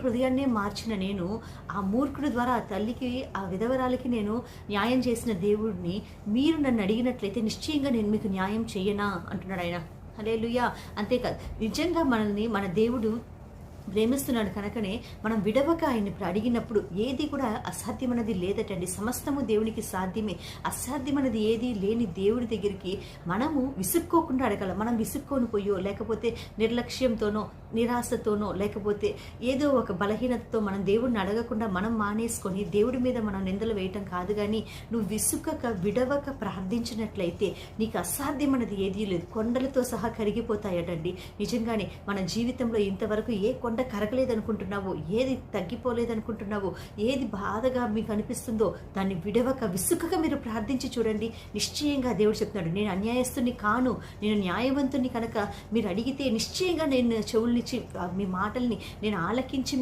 హృదయాన్నే మార్చిన నేను, ఆ మూర్ఖుడి ద్వారా ఆ తల్లికి, ఆ విధవరాలికి నేను న్యాయం చేసిన దేవుడిని మీరు నన్ను అడిగినట్లయితే నిశ్చయంగా నేను మీకు న్యాయం చెయ్యనా అంటున్నాడు ఆయన. హల్లెలూయా. అంతేకాదు, నిజంగా మనల్ని మన దేవుడు ప్రేమిస్తున్నాడు కనుకనే మనం విడవక ఆయన్ని అడిగినప్పుడు ఏది కూడా అసాధ్యమన్నది లేదటండి. సమస్తము దేవునికి సాధ్యమే. అసాధ్యమన్నది ఏది లేని దేవుడి దగ్గరికి మనము విసుక్కోకుండా అడగాల. మనం విసుక్కొని పోయో, లేకపోతే నిర్లక్ష్యంతోనో, నిరాశతోనో, లేకపోతే ఏదో ఒక బలహీనతతో మనం దేవుడిని అడగకుండా మనం మానేసుకొని దేవుడి మీద మనం నిందలు వేయటం కాదు. కానీ నువ్వు విసుక్కక, విడవక ప్రార్థించినట్లయితే నీకు అసాధ్యమన్నది ఏదీ లేదు. కొండలతో సహా కరిగిపోతాయటండి. నిజంగానే మన జీవితంలో ఇంతవరకు ఏ కొండ కరగలేదనుకుంటున్నావో, ఏది తగ్గిపోలేదనుకుంటున్నావో, ఏది బాధగా మీకు అనిపిస్తుందో దాన్ని విడవక, విసుకక మీరు ప్రార్థించి చూడండి. నిశ్చయంగా దేవుడు చెప్తున్నాడు, నేను అన్యాయస్తుని కాను, నేను న్యాయవంతుని కనుక మీరు అడిగితే నిశ్చయంగా నేను చెవుల్నిచ్చి మీ మాటల్ని నేను ఆలకించి